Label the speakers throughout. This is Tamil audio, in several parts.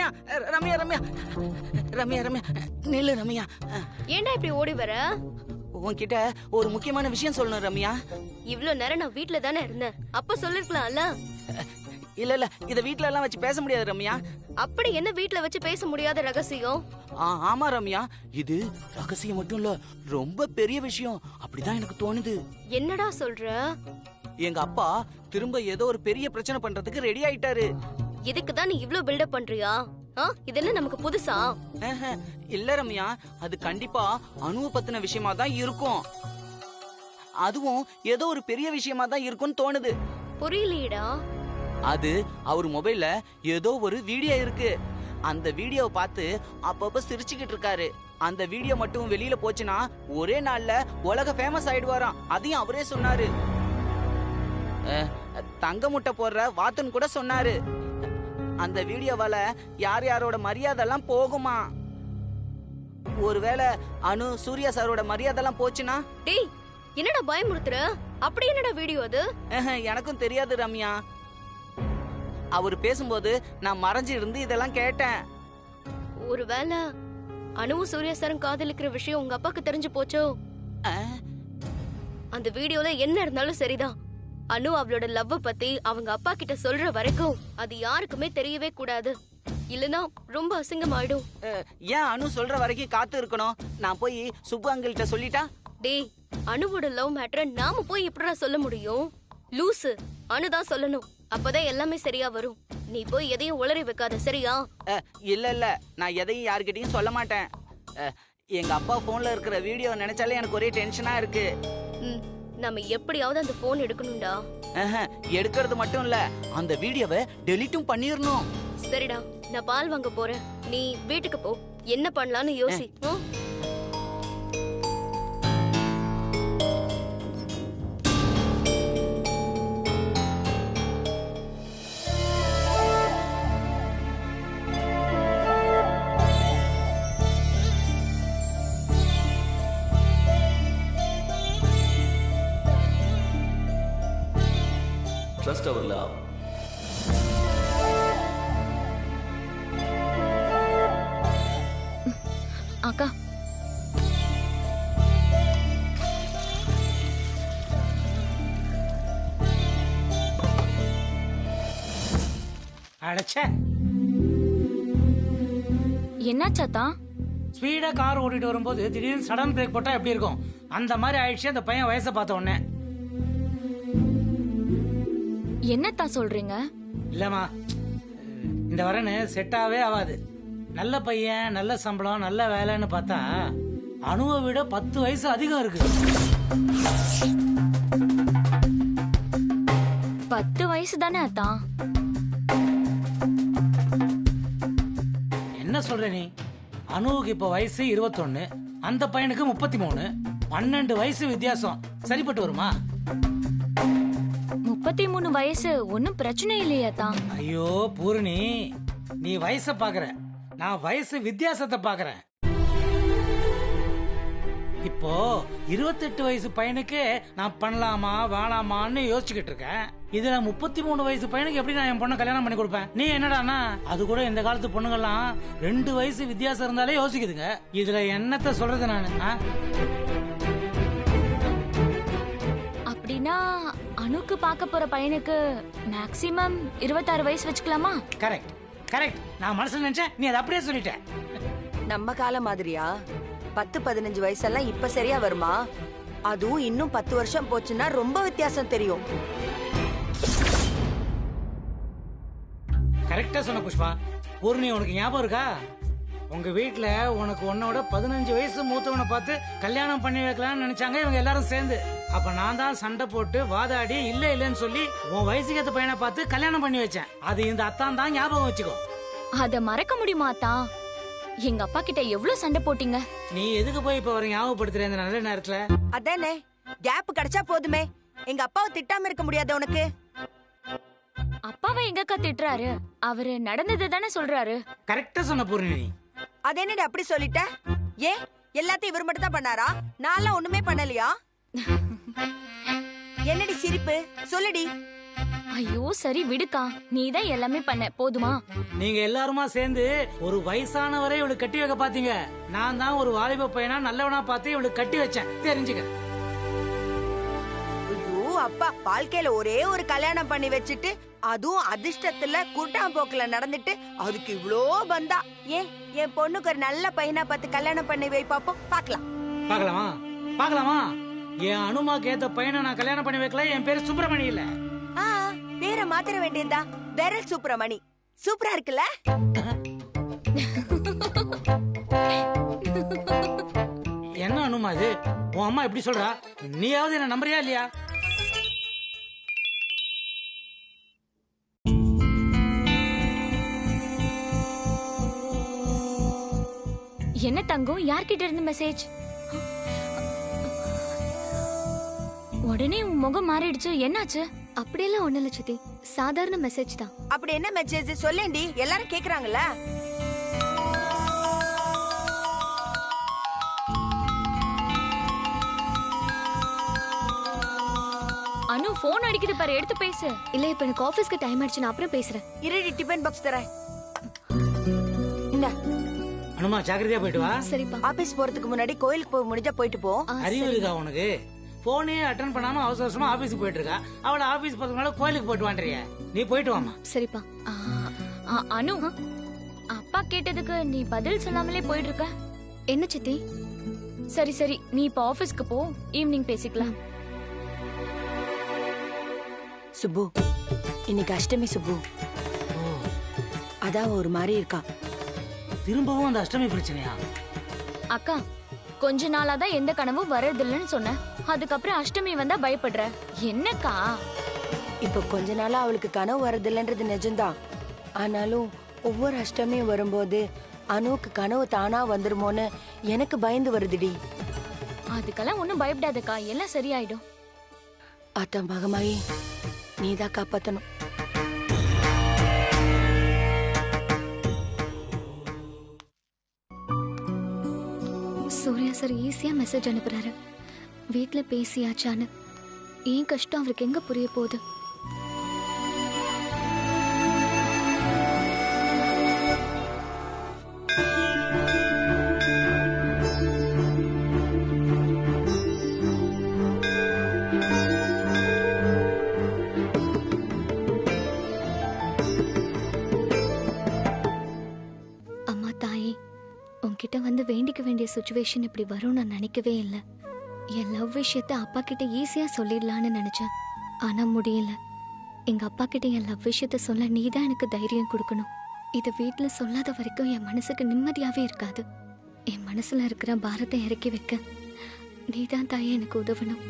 Speaker 1: ரம்யா ரம்யா ரம்யா ரம்யா ரம்யா நில்லு ரம்யா.
Speaker 2: ஏன்டா இப்படி ஓடி வர?
Speaker 1: உன்கிட்ட ஒரு முக்கியமான விஷயம் சொல்லணும் ரம்யா.
Speaker 2: இவ்ளோ நேரம் நான் வீட்ல தானே இருந்தேன், அப்ப சொல்லிருக்கலாம்ல.
Speaker 1: இல்ல இல்ல, இத வீட்ல எல்லாம் வச்சு பேச முடியாது ரம்யா.
Speaker 2: அப்படி என்ன வீட்ல வச்சு பேச முடியாத ரகசியம்?
Speaker 1: ஆமா ரம்யா, இது ரகசியம் மட்டும் இல்ல, ரொம்ப பெரிய விஷயம். அப்படிதான் எனக்கு தோணுது.
Speaker 2: என்னடா சொல்ற?
Speaker 1: எங்க அப்பா திரும்ப ஏதோ ஒரு பெரிய பிரச்சனை பண்றதுக்கு ரெடி ஆயிட்டாரு.
Speaker 2: இதுக்கு தான் நீ இவ்ளோ பில்டப் பண்றியா? இது என்ன நமக்கு புதுசா?
Speaker 1: இல்ல ரம்யா, அது கண்டிப்பா அணுவ பத்தின விஷயமா தான் இருக்கும். அதுவும் ஏதோ ஒரு பெரிய விஷயமா தான் இருக்கும்னு தோணுது.
Speaker 2: புரியலையடா.
Speaker 1: அது அவர் மொபைல்ல ஏதோ ஒரு வீடியோ இருக்கு. அந்த வீடியோவை பார்த்து அப்பப்ப சிரிச்சுக்கிட்டு இருக்காரு. அந்த வீடியோ மட்டும் வெளியில போச்சுன்னா ஒரே நாள்ல உலக ஃபேமஸ் ஆயிடுவாராம். அதையும் அவரே சொன்னாரு. தங்க முட்டை போடுற வாத்துன்னு கூட சொன்னாரு. அந்த வீடியோவால யார் யாரோட மரியாதை எல்லாம் போகுமா? ஒருவேளை அனு சூர்யா சாரோட மரியாதை எல்லாம் போச்சுன்னா?
Speaker 2: டேய், என்னடா பயமுறுத்துற? அப்படி என்னடா வீடியோ அது?
Speaker 1: எனக்கும் தெரியாது ரம்யா. அவர் பேசும்போது நான் மறைஞ்சு இருந்து இதெல்லாம் கேட்டேன்.
Speaker 2: ஒருவேளை அனுவும் சூர்யா சாரும் காதலிக்கிற விஷயம் உங்க அப்பாக்கு தெரிஞ்சு போச்சோ? அந்த வீடியோல என்ன இருந்தாலும் சரிதான், அனு அவளோட லவ் பத்தி அவங்க அப்பா கிட்ட சொல்ற வரைக்கும் அது யாருக்குமே தெரியவே கூடாது. இல்லனா ரொம்ப அசிங்கமாயிடும்.
Speaker 1: ஏன் அனு சொல்ற வரைக்கும் காத்து இருக்கணும்? நான் போய் சுப்பு அங்கிள்கிட்ட சொல்லிட்டா?
Speaker 2: டேய், அனுவோட லவ் மேட்டரை நாம போய் எப்படிடா சொல்ல முடியும்? லூசு, அனுதான் சொல்லணும். அப்பதான் எல்லாமே சரியா வரும். நீ போய் எதையும் உளறி வைக்காத, சரியா?
Speaker 1: இல்ல இல்ல, நான் எதையும் யாருக்கிட்டையும் சொல்ல மாட்டேன். எங்க அப்பா போன்ல இருக்கிற வீடியோ நினைச்சாலே எனக்கு ஒரே டென்ஷனா இருக்கு.
Speaker 2: நம்ம எப்படியாவது அந்த போன் எடுக்கணும்டா.
Speaker 1: எடுக்கிறது மட்டும் இல்ல, அந்த வீடியோவை டெலீட்டும் பண்ணிரணும்.
Speaker 2: சரிடா, நான் பால் வாங்க போறேன். நீ வீட்டுக்கு போ. என்ன பண்ணலாம்னு யோசி.
Speaker 3: Trust our love.
Speaker 4: அக்கா,
Speaker 5: அடச்சே,
Speaker 4: என்னாச்சாத்தா?
Speaker 5: ஸ்பீடா கார் ஓட்டிட்டு வரும்போது திடீர்னு சடன் பிரேக் போட்டா எப்படி இருக்கும்? அந்த மாதிரி ஆயிடுச்சு அந்த பையன் வயசை பார்த்த உடனே.
Speaker 4: என்னத்தா சொல்றீங்க?
Speaker 5: இல்லம்மா, இந்த வரன்னு செட்டாவே ஆகாது. நல்ல பையன், நல்ல சம்பளம், நல்ல வேலைன்னு பார்த்தா அணுவை விட 10 வயசு அதிகம் இருக்கு.
Speaker 4: 10 வயசு தானே அத்தா?
Speaker 5: என்ன சொல்ற நீ? அணுவுக்கு இப்ப வயசு 21, அந்த பையனுக்கு 33. 12 வயசு வித்தியாசம். சரிப்பட்டு வருமா?
Speaker 4: 33 வயசு ஒன்னும் பிரச்சனை இல்லையாத்தா?
Speaker 5: ஐயோ பூரணி, நீ வயசை பாக்குற, நான் வயசு வித்தியாசத்தை பாக்குறேன். இப்போ 28 வயசு பையனுக்கு நான் பண்ணலாமா வேணாமான்னு யோசிச்சுக்கிட்டு இருக்கேன். இதுல 33 வயசு பையனுக்கு எப்படி நான் என் பொண்ணை கல்யாணம் பண்ணி கொடுப்பேன்? நீ என்னடானா, அது கூட இந்த காலத்து பொண்ணுங்கெல்லாம் 2 வயசு வித்தியாசம் இருந்தாலே யோசிக்குதுங்க. இதுல என்னத்த சொல்றது நானு?
Speaker 4: அப்படின்னா அணுக்கு பார்க்க போற பையனுக்கு மேக்ஸிமம் 26 வயசு வச்சுக்கலாமா?
Speaker 5: Correct correct. நான் மனசுல நினைச்சேன், நீ அதை அப்படியே சொல்லிட்ட.
Speaker 6: நம்ம காலம் மாதிரியா 10-15 வயசெல்லாம் இப்ப சரியா வருமா? அதுவும் இன்னும் 10 வருஷம் போச்சுன்னா ரொம்ப வித்தியாசம் தெரியும்.
Speaker 5: கரெக்டா சொன்ன புஷ்பா. பூர்ணி, உனக்கு ஞாபகம் இருக்கா? உங்க வீட்டுல உனக்கு உன்னோட 15 வயசு மூத்தவனை பார்த்து கல்யாணம் பண்ணி வைக்கலாம்னு நினைச்சாங்க இவங்க எல்லாரும் சேர்ந்து. அப்ப நான் தான் சண்டை போட்டு வாதாடி இல்ல இல்லன்னு சொல்லி உன் வயசுக்கு ஏத்த பையனை பார்த்து கல்யாணம் பண்ணி வச்சேன். அது இந்த அத்தான் தான், ஞாபகம் வச்சுக்கோ.
Speaker 4: அத மறக்க முடியுமா அத்தா? எங்க அப்பா கிட்ட எவ்வளவு சண்டை போட்டீங்க?
Speaker 5: நீ எதுக்கு போய் இப்ப வர ஞாபகப்படுத்துற இந்த நல்ல நேரத்துல?
Speaker 6: அதானே, கேப் கிடைச்சா போதுமே. எங்க அப்பாவை திட்டாம இருக்க முடியாது உனக்கு?
Speaker 4: அப்பாவை எங்கக்கா திட்டுறாரு? அவரு நடந்தது தானே சொல்றாரு.
Speaker 5: கரெக்டா சொன்ன பூர்ணி.
Speaker 6: அதேனடி அப்படி சொல்லிட்ட? ஏன் எல்லாத்தையும் இவர் மட்டும் தான் பண்ணாரா? நான்லாம் ஒண்ணுமே பண்ணலையா? என்னடி சிரிப்பு? சொல்லுடி.
Speaker 4: ஐயோ சரி விடுக்கா, நீ தான் எல்லாமே பண்ண, போதுமா?
Speaker 5: நீங்க எல்லாருமா சேர்ந்து ஒரு வயசானவரை இவளுக்கு கட்டி வைக்க பாத்தீங்க. நான் தான் ஒரு வாலிப பையனா நல்லவனா பார்த்து இவளுக்கு கட்டி வச்சேன், தெரிஞ்சுக்க.
Speaker 6: ஐயோ அப்பா, வாழ்க்கையில ஒரே ஒரு கல்யாணம் பண்ணி வச்சுட்டு அதுவும் அதிர்ஷ்டத்துல கூட்டாம்போக்குல நடந்துட்டு அதுக்கு இவ்ளோ பந்தா. ஏன் என் பொண்ணுக்கு ஒரு நல்ல பையனா பார்த்து கல்யாணம் பண்ணி வை பாப்போம், பாக்கலாம்.
Speaker 5: பாக்கலாமா பாக்கலாமா? என் அனுமாக்கு ஏத்த பையனை நான் கல்யாணம் பண்ணி வைக்கல. என் பேரு சுப்பிரமணி இல்ல.
Speaker 6: பேரை மாத்திர வேண்டியதா, பெரல் சுப்பிரமணி. சூப்பரா இருக்குல்ல?
Speaker 5: என்ன அனுமா இது? உன் அம்மா எப்படி சொல்றா? நீயாவது என்ன நம்புறியா இல்லையா?
Speaker 4: என்ன தங்கம், யார்கிட்ட இருந்து மெசேஜ்? உடனே உன் முகம் மாறிடுச்சு, என்னாச்சு?
Speaker 2: அப்படியெல்லாம் ஒண்ணு இல்ல சித்தி, சாதாரண மெசேஜ் தான்.
Speaker 6: அப்படி என்ன மெசேஜ் சொல்லேண்டி, எல்லாரும் கேக்குறாங்கல்ல.
Speaker 4: அனு போன் அடிக்குது பாரு, எடுத்து பேசு.
Speaker 2: இல்ல இப்ப எனக்கு ஆபீஸ்க்கு டைம் ஆயிடுச்சு, நான் அப்புறம் பேசுறேன்.
Speaker 6: இருடி, டிபன் பாக்ஸ் தரேன். இந்தா.
Speaker 5: அனுமா ஜாக்கிரதையா போயிட்டு வா.
Speaker 2: சரிப்பா.
Speaker 6: ஆபீஸ் போறதுக்கு முன்னாடி கோயிலுக்கு போய் முடிஞ்சா போயிட்டு போ.
Speaker 5: அறிவு இருக்கா உனக்கு? போனே அட்டன் பண்ணாம அவசர அவசரமா ஆபீஸ்க்கு போயிட்டு இருக்கா. அவள ஆபீஸ் போறதுனால கோயிலுக்கு போயிட்டு வாண்டறிய. நீ போயிட்டு வாமா.
Speaker 2: சரிப்பா.
Speaker 4: அனு, அப்பா கேட்டதுக்கு நீ பதில் சொல்லாமலே போயிட்டு இருக்க.
Speaker 2: என்ன சித்தி?
Speaker 4: சரி சரி, நீ இப்ப ஆபீஸ்க்கு போ, ஈவினிங் பேசிக்கலாம்.
Speaker 6: சுப்பு, இன்னைக்கு அஷ்டமி சுப்பு. அதான் ஒரு மாதிரி இருக்கா.
Speaker 5: திரும்பவும் அந்த அஷ்டமி பிரச்சனையா?
Speaker 4: அக்கா, கொஞ்ச நாளா தான் எந்த கனவும் வர்றதில்லைன்னு சொன்ன, அதுக்கப்புறம் அஷ்டமி வந்தா பயப்படுற, என்னக்கா?
Speaker 6: இப்ப கொஞ்ச நாளா அவளுக்கு கனவு வரதில்லைன்றது நிஜம்தான். ஆனாலும் ஒவ்வொரு அஷ்டமியும் வரும்போது அனுவுக்கு கனவு தானா வந்துருமோன்னு எனக்கு பயந்து வருதுடி.
Speaker 4: அதுக்கெல்லாம் ஒண்ணும் பயப்படாதக்கா, எல்லாம் சரியாயிடும்.
Speaker 6: அத்த மகமாயி, நீதான் காப்பாத்தணும்.
Speaker 2: சூர்யா சார் ஈஸியா மெசேஜ் அனுப்புறாரு. வீட்ல பேசியாச்சான்னு. ஏன் கஷ்டம் அவருக்கு எங்க புரிய போகுது? அம்மா தாயே, உன்கிட்ட வந்து வேண்டிக்க வேண்டிய சுச்சுவேஷன் இப்படி வரும் நான் நினைக்கவே இல்லை. என் லவ் விஷயத்த அப்பா கிட்ட ஈஸியா சொல்லிடலான்னு நினைச்சேன், ஆனா முடியல. எங்க அப்பா கிட்ட என் லவ் விஷயத்த சொல்ல நீதான் எனக்கு தைரியம் கொடுக்கணும். இதை வீட்டுல சொல்லாத வரைக்கும் என் மனசுக்கு நிம்மதியாவே இருக்காது. என் மனசுல இருக்கிற பாரத்தை இறக்கி வைக்க நீதான் தாயே எனக்கு உதவணும்.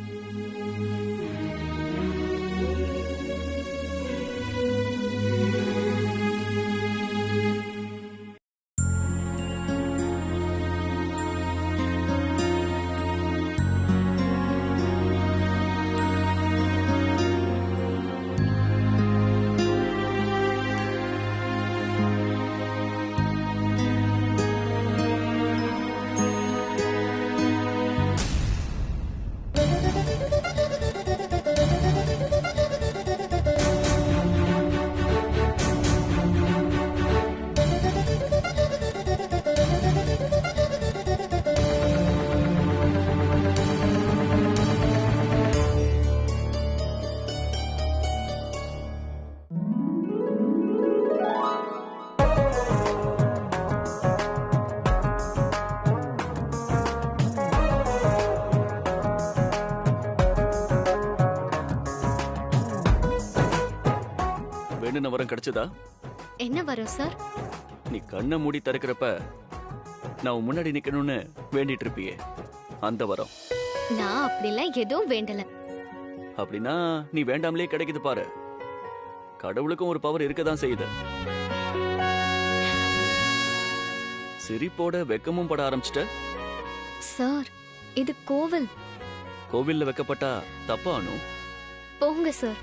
Speaker 3: வேணுன வரம் கிடைச்சதா?
Speaker 2: என்ன வரும் சார்?
Speaker 3: நீ கண்ணை மூடி திறக்கிறப்ப நான் உன் முன்னாடி நிக்கணும்னு வேண்டிட்டு இருப்பியே, அந்த வரம்.
Speaker 2: நான் அப்படிலாம் எதுவும் வேண்டல.
Speaker 3: அப்படின்னா நீ வேண்டாமலே கிடைக்குது பாரு. கடவுளுக்கும் ஒரு பவர் இருக்கதான் செய்யுது. சிரிப்போட வெக்கமும் பட ஆரம்பிச்சிட்ட.
Speaker 2: சார், இது கோவில்.
Speaker 3: கோவில்ல வைக்கப்பட்டா தப்பா அனு?
Speaker 2: போங்க சார்.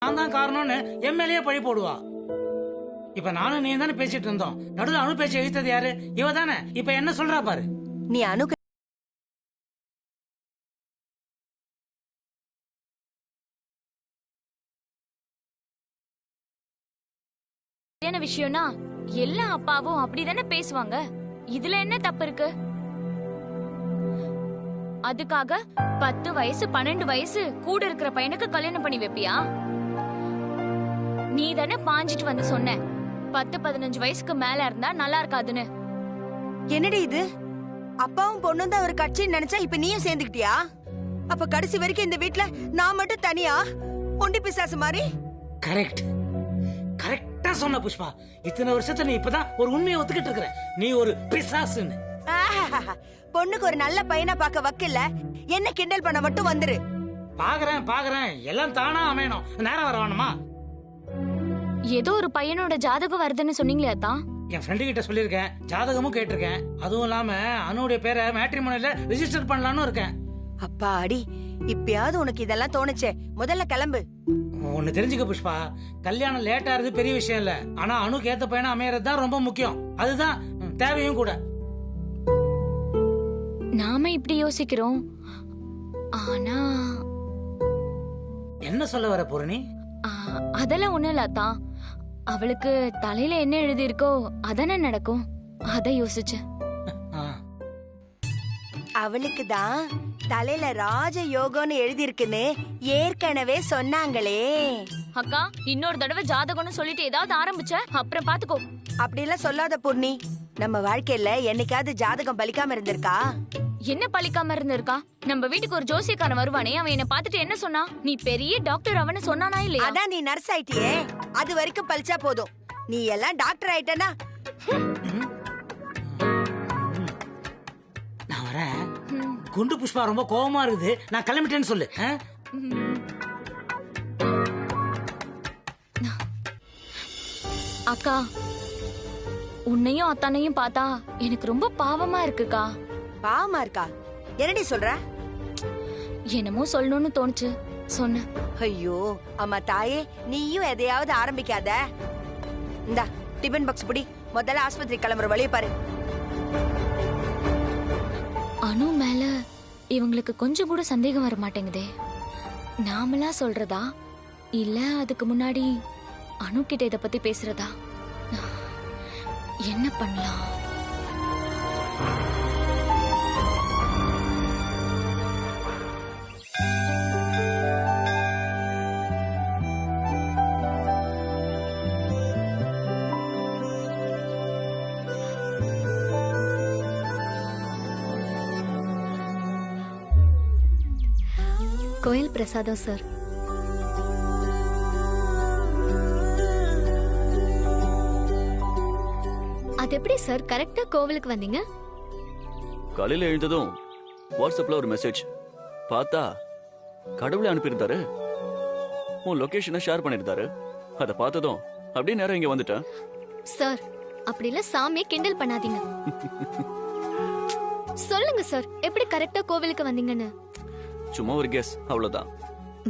Speaker 5: நான் தான் காரணம்னு என் மேலேயே பழி போடுவா. இப்ப நானும் நீ தானே பேசிட்டு இருந்தோம், நடுவில் அனு பேச்சு எழுத்தது யாரு? இவ தானே. இப்ப என்ன சொல்றா பாரு.
Speaker 6: நீ அனுக்கு
Speaker 4: என்ன விஷயம்னா எல்லா அப்பாவும் அப்படிதானே பேசுவாங்க. இதுல என்ன தப்பு இருக்கு? அதுக்காக 10 வயசு 12 வயசு கூட இருக்கிற பையனுக்கு கல்யாணம் பண்ணி வைப்பியா? நீ தானே பாஞ்சிட்டு வந்து சொன்ன 10-15 வயசுக்கு மேல இருந்தா நல்லா இருக்காதுன்னு.
Speaker 6: என்னடி இது? அப்பாவும் பொண்ணும் தான் ஒரு கட்சின்னு நினைச்சா இப்ப நீயும் சேர்ந்துக்கிட்டியா? அப்ப கடைசி வரைக்கும் இந்த வீட்ல நான் மட்டும் தனியா ஒண்டி பிசாசு மாதிரி?
Speaker 5: கரெக்ட், கரெக்டா சொன்ன புஷ்பா. இத்தனை வருஷத்துல நீ இப்பதான் ஒரு உண்மையை ஒத்துக்கிட்டு இருக்கிற. நீ ஒரு பிசாசுன்னு.
Speaker 6: ஆஹாஹா. பொண்ணுக்கு ஒரு நல்ல பையனா பார்க்க வக்கில்ல, என்ன கிண்டல் பண்ண மட்டும் வந்துரு.
Speaker 5: பாக்குறேன் எல்லாம் தானா அமையணும். நேரம் வர வேணுமா?
Speaker 4: ஏதோ ஒரு பையனோட ஜாதகம் வருதுன்னு சொன்னீங்களே தான்.
Speaker 5: என் ஃப்ரெண்டு கிட்ட சொல்லியிருக்கேன், ஜாதகமும் கேட்டிருக்கேன். அதுவும் இல்லாம அனுடைய பேரை மேட்ரிமோனியில ரெஜிஸ்டர் பண்ணலாம்னு இருக்கேன்.
Speaker 6: அப்பா அடி, இப்பயாவது உனக்கு இதெல்லாம் தோணுச்சே, முதல்ல கிளம்பு.
Speaker 5: ஒன்னு தெரிஞ்சுக்க புஷ்பா, கல்யாணம் லேட் ஆறது பெரிய விஷயம் இல்ல. ஆனா அனுக்கு ஏத்த பையனா அமையறது தான் ரொம்ப முக்கியம். அதுதான் தேவையும் கூட.
Speaker 4: நாம இப்படி யோசிக்கிறோம், ஆனா
Speaker 5: என்ன சொல்ல வர பூரணி?
Speaker 4: அதெல்லாம் ஒண்ணும் இல்ல தான். அவளுக்கு தலையில என்ன எழுதி இருக்கோ அதானே நடக்கும். அத யோசிச்சேன்.
Speaker 6: அவளுக்கு தான் தலையில ராஜ யோகம்னு எழுதி இருக்குன்னு ஏற்கனவே சொன்னாங்களே.
Speaker 4: அக்கா, இன்னொரு தடவை ஜாதகம்னு சொல்லிட்டு ஏதாவது ஆரம்பிச்ச அப்புறம் பாத்துக்கோ.
Speaker 6: அப்படிலாம் சொல்லாத பூர்ணி. நம்ம வாழ்க்கையில என்னைக்காவது ஜாதகம் பலிக்காம இருந்திருக்கா?
Speaker 4: என்ன பழிக்காம இருந்திருக்கா? நம்ம வீட்டுக்கு ஒரு ஜோசியக்காரன் வருவானே, அவன் என்ன பார்த்துட்டு என்ன சொன்னா? நீ பெரிய டாக்டர் அவனு சொன்னானா இல்லையா?
Speaker 6: அதான் நீ நர்ஸ் ஆயிட்டியே, அது வரைக்கும் பலிச்சா போதும். நீ எல்லாம் டாக்டர் ஆயிட்டனா?
Speaker 5: நான் வரேன். குண்டு புஷ்பா ரொம்ப கோவமா இருக்குது, நான் கிளம்பிட்டேன்னு சொல்லு.
Speaker 4: அக்கா, உன்னையும் அத்தானையும் பார்த்தா எனக்கு ரொம்ப பாவமா இருக்குக்கா.
Speaker 6: பாவமா இருக்கா? என்னடி சொல்ற?
Speaker 4: என்னமோ சொல்லணும்னு தோணுச்சு, சொன்னேன்.
Speaker 6: ஐயோ அம்மா தாயே, நீயும் எதையாவது ஆரம்பிக்காத. இந்தா டிபன் பாக்ஸ் புடி, முதல்ல ஆஸ்பத்திரி கிளம்புற வழியை பாரு.
Speaker 4: அனு மேல இவங்களுக்கு கொஞ்சம் கூட சந்தேகம் வர மாட்டேங்குதே. நாமளா சொல்றதா இல்ல அதுக்கு முன்னாடி அனு கிட்ட இத பத்தி பேசுறதா? என்ன பண்ணலாம்?
Speaker 2: கோயில் பிரசாதம் சார். அது எப்படி சார் கரெக்டா கோவிலுக்கு வந்தீங்க?
Speaker 3: காலையில எழுந்ததும் வாட்ஸ்அப்ல ஒரு மெசேஜ் பார்த்தா கடவுளே அனுப்பியிருந்தாரு. உன் லொகேஷனை ஷேர் பண்ணிருந்தாரு. அதை பார்த்ததும் அப்படியே நேரம் இங்க வந்துட்டேன்.
Speaker 2: சார் அப்படிலாம் சாமியை கிண்டல் பண்ணாதீங்க. சொல்லுங்க சார், எப்படி கரெக்டா கோவிலுக்கு வந்தீங்கன்னு?
Speaker 3: சும்மா ஒரு கெஸ், அவ்வளவுதான்.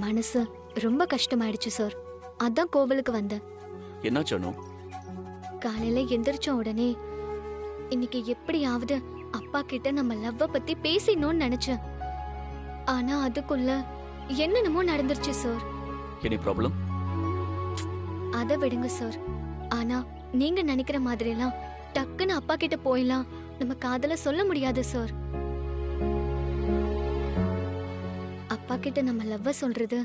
Speaker 2: மனசு ரொம்ப கஷ்டமாயிடுச்சு சார், அதான் கோவிலுக்கு வந்தேன்.
Speaker 3: என்னாச்சு அனு?
Speaker 2: காலையில எந்திரிச்ச உடனே இன்னைக்கு எப்படியாவது அப்பா கிட்ட நம்ம லவ்வ பத்தி பேசினோம்னு நினைச்சேன். ஆனா அதுக்குள்ள என்னென்னமோ நடந்துருச்சு சார்.
Speaker 3: Any problem?
Speaker 2: அத விடுங்க சார். ஆனா நீங்க நினைக்கிற மாதிரிலாம் டக்குன்னு அப்பா கிட்ட போயிலாம் நம்ம காதல சொல்ல முடியாது சார். அப்பா கிட்ட நம்ம லவ்வ சொல்றது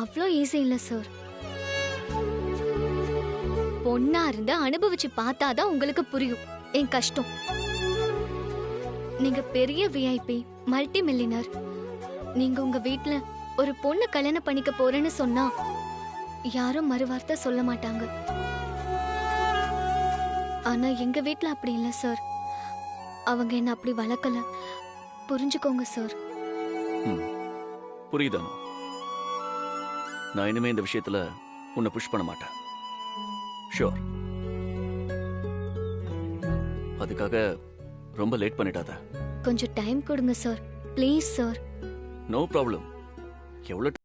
Speaker 2: அவ்வளோ ஈஸி இல்ல சார். பொண்ணா இருந்தா அனுபவிச்சு பார்த்தாதான் உங்களுக்கு புரியும் என் கஷ்டம். நீங்க பெரிய விஐபி, மல்டி மில்லியனர். நீங்க உங்க வீட்ல ஒரு பொண்ணு கல்யாணம் பண்ணிக்க போறேன்னு சொன்னா யாரும் மறுவார்த்தை சொல்ல மாட்டாங்க. ஆனா எங்க வீட்ல அப்படி இல்ல சார். அவங்க என்ன அப்படி வளர்க்கல. புரிஞ்சுக்கோங்க சார்.
Speaker 3: புரியுதா? நான் இனிமே இந்த விஷயத்துல உன்னை புஷ் பண்ண மாட்டேன். ஷூர். அதுக்காக ரொம்ப லேட் பண்ணிடாத.
Speaker 2: கொஞ்சம் டைம் கொடுங்க sir, please sir.
Speaker 3: No problem. எவ்வளவு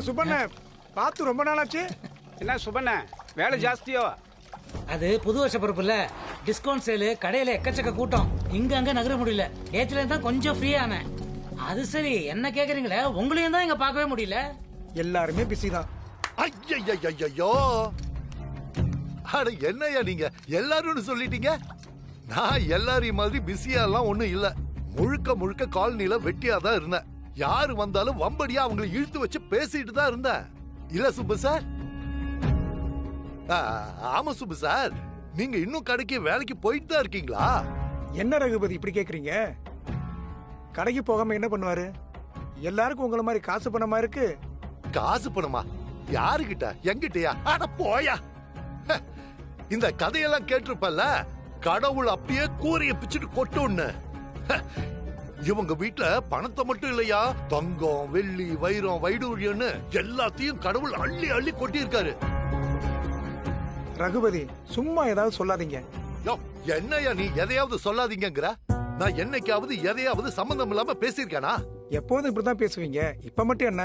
Speaker 7: சுபண்ண பார்த்து ரொம்ப நாளாச்சு.
Speaker 8: என்ன சுபண்ண வேலை ஜாஸ்தியோ?
Speaker 5: அது புது வருஷ பொறுப்புல டிஸ்கவுண்ட் சேலு, கடையில எக்கச்சக்க கூட்டம், இங்க அங்க நகர முடியல. நேத்துல தான் கொஞ்சம் ஃப்ரீ ஆனேன். அது சரி, என்ன கேக்குறீங்களே, உங்களையும் தான் இங்க பார்க்கவே முடியல.
Speaker 7: எல்லாருமே பிஸி தான்.
Speaker 9: ஐயோ, அட என்னையா நீங்க எல்லாரும் சொல்லிட்டீங்க? நான் எல்லாரையும் மாதிரி பிஸியா எல்லாம் ஒண்ணும் இல்ல. முழுக்க முழுக்க காலனில வெட்டியா தான் இருந்தேன். யாரு வந்தாலும் வம்படியா அவங்களை இழுத்து வச்சு பேசிட்டு தான் இருந்தேன். இல்ல சுப்பு சார்? ஆமா சுப்பு சார், நீங்க இன்னும் கடைக்கு வேலைக்கு போயிட்டு தான் இருக்கீங்களா?
Speaker 7: என்ன ரகுபதி இப்படி கேக்குறீங்க? கடைக்கு போகாம என்ன பண்ணுவாரு? எல்லாருக்கும் உங்களை மாதிரி காசு பணமா இருக்கு.
Speaker 9: காசு பணமா? யாருகிட்ட? எங்கிட்டயா? அட போயா. இந்த கதையெல்லாம் கேட்டிருப்பல்ல, கடவுள் அப்படியே கூரைய பிச்சுட்டு கொட்டோன்னு. இவங்க வீட்டுல பணத்தை மட்டும் இல்லையா, தங்கம், வெள்ளி, வைரம், வைடூரியம்னு எல்லாத்தையும் கடவுள் அள்ளி அள்ளி கொட்டி இருக்காரு.
Speaker 7: ரகுபதி சும்மா ஏதாவது சொல்லாதீங்க.
Speaker 9: என்னையா நீ எதையாவது சொல்லாதீங்கிற? நான் என்னைக்காவது எதையாவது சம்பந்தம் இல்லாம பேசியிருக்கேனா?
Speaker 7: எப்போதும் இப்படிதான் பேசுவீங்க, இப்ப மட்டும் என்ன?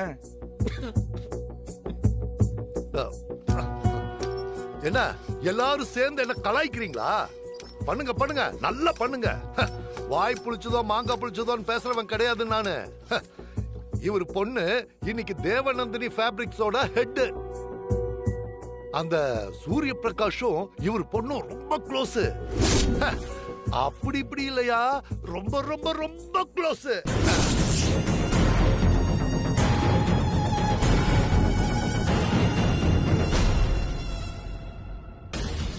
Speaker 9: என்ன எல்லாரும் சேர்ந்து என்ன கலாய்க்கிறீங்களா? பண்ணுங்க பண்ணுங்க, நல்லா பண்ணுங்க. வாய் புளிச்சதோ மாங்காய் புளிச்சதோன்னு பேசுறவன் கிடையாது நானு. இவர் பொண்ணு இன்னைக்கு தேவநந்தினி ஃபேப்ரிக்ஸோட ஹெட். அந்த சூரிய பிரகாஷும் இவர் பொண்ணும் ரொம்ப க்ளோஸ். அப்படி இப்படி இல்லையா, ரொம்ப ரொம்ப ரொம்ப க்ளோஸ்.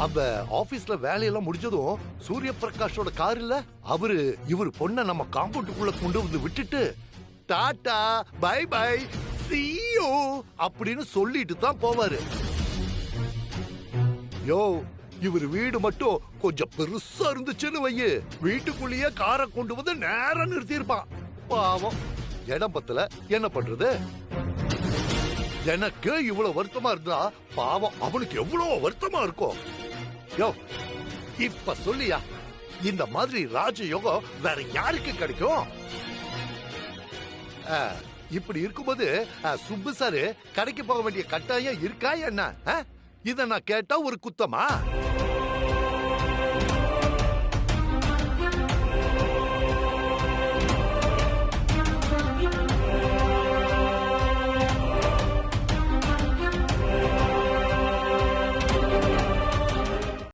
Speaker 9: அந்த ஆபீஸ்ல வேலையெல்லாம் முடிஞ்சதும் சூரிய பிரகாஷோட கார் இல்ல, அவரு இவர் பொண்ண நம்ம காம்பவுண்டுக்குள்ள கொண்டு வந்து விட்டுட்டு tata bye bye see you அப்படின்னு சொல்லிட்டு தான் போவாரு. யோ, இவர் வீடு மட்டும் கொஞ்சம் பெருசா இருந்துச்சுன்னு வையு, வீட்டுக்குள்ளேயே காரை கொண்டு வந்து நேரம் நிறுத்தி இருப்பான். பாவம், இடம் பத்தல, என்ன பண்றது? எனக்கு இவ்வளவு வருத்தமா இருந்தா பாவம் அவனுக்கு எவ்வளவு வருத்தமா இருக்கும். யோ, இப்ப சொல்லியா, இந்த மாதிரி ராஜயோகம் வேற யாருக்கு கிடைக்கும்? இப்படி இருக்கும்போது சுப்பு சாரு கடைக்கு போக வேண்டிய கட்டாயம் இருக்கா என்ன? இத நான் கேட்டா ஒரு குத்தமா?